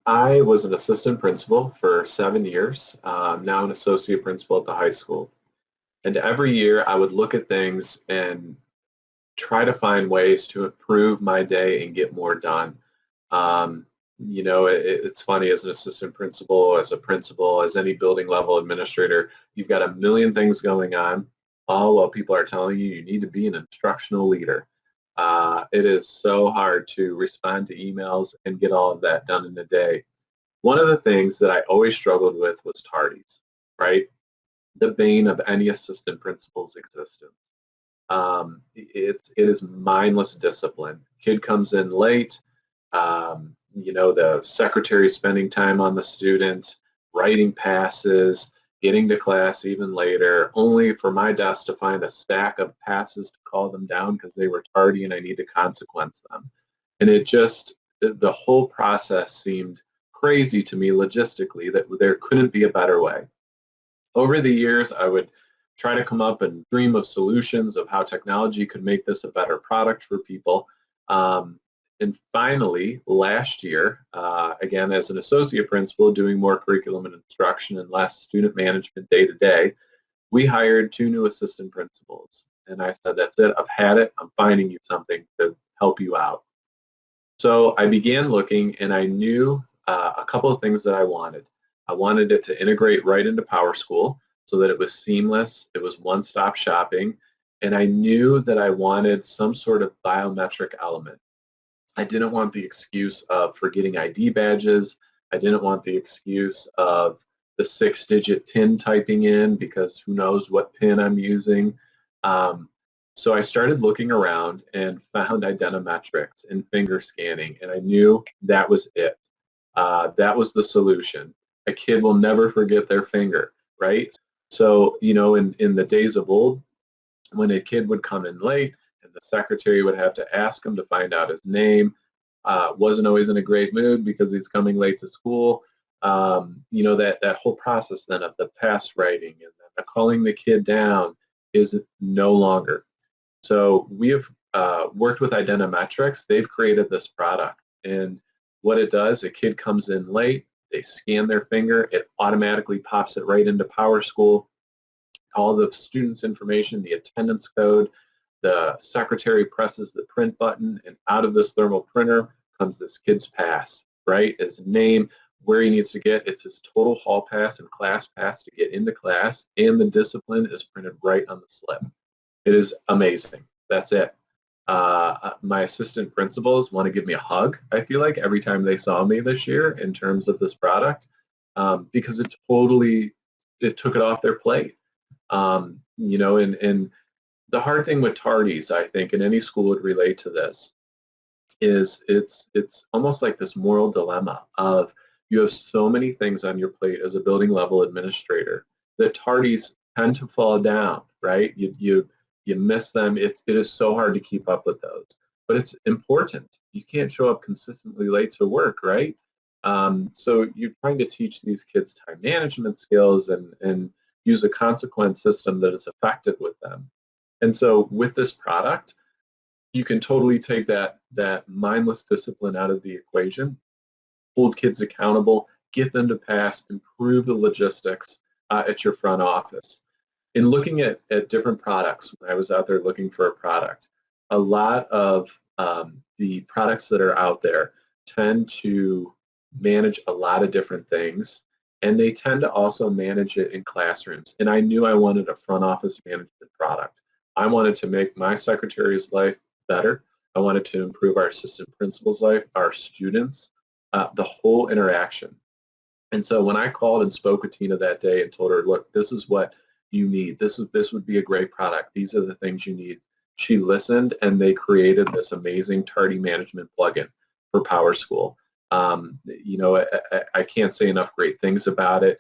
I was an assistant principal for 7 years, now an associate principal at the high school. And every year I would look at things and try to find ways to improve my day and get more done. Um, it's funny as an assistant principal, as a principal, as any building level administrator, you've got a million things going on, all while people are telling you you need to be an instructional leader. It is so hard to respond to emails and get all of that done in a day. One of the things that I always struggled with was tardies, right? The bane of any assistant principal's existence. It is mindless discipline. Kid comes in late, the secretary spending time on the student, writing passes, getting to class even later, only for my desk to find a stack of passes to call them down because they were tardy and I need to consequence them. And the whole process seemed crazy to me logistically that there couldn't be a better way. Over the years, I would try to come up and dream of solutions of how technology could make this a better product for people. And finally, last year, again, as an associate principal doing more curriculum and instruction and less student management day to day, we hired 2 new assistant principals. And I said, that's it, I've had it, I'm finding you something to help you out. So I began looking and I knew a couple of things that I wanted. I wanted it to integrate right into PowerSchool so that it was seamless, it was one-stop shopping, and I knew that I wanted some sort of biometric element. I didn't want the excuse of forgetting ID badges. I didn't want the excuse of the 6-digit PIN typing in because who knows what PIN I'm using. So I started looking around and found identimetrics and finger scanning, and I knew that was it. That was the solution. A kid will never forget their finger, right? So, in the days of old, when a kid would come in late and the secretary would have to ask him to find out his name, wasn't always in a great mood because he's coming late to school. That whole process then of the pass writing and then calling the kid down is no longer. So we have worked with Identimetrics. They've created this product. And what it does, a kid comes in late, they scan their finger, it automatically pops it right into PowerSchool. All the student's information, the attendance code, the secretary presses the print button, and out of this thermal printer comes this kid's pass, right? His name, where he needs to get. It's his total hall pass and class pass to get into class, and the discipline is printed right on the slip. It is amazing. That's it. My assistant principals want to give me a hug, I feel like, every time they saw me this year in terms of this product, because it took it off their plate. And the hard thing with tardies, I think, and any school would relate to this, is it's almost like this moral dilemma of you have so many things on your plate as a building level administrator that tardies tend to fall down, right? You miss them. It is so hard to keep up with those. But it's important. You can't show up consistently late to work, right? So you're trying to teach these kids time management skills and use a consequence system that is effective with them. And so with this product, you can totally take that mindless discipline out of the equation, hold kids accountable, get them to pass, improve the logistics at your front office. In looking at different products, when I was out there looking for a product, a lot of the products that are out there tend to manage a lot of different things, and they tend to also manage it in classrooms. And I knew I wanted a front office management product. I wanted to make my secretary's life better. I wanted to improve our assistant principal's life, our students, the whole interaction. And so when I called and spoke with Tina that day and told her, look, this is what you need. This would be a great product. These are the things you need. She listened, and they created this amazing tardy management plugin for PowerSchool. I can't say enough great things about it.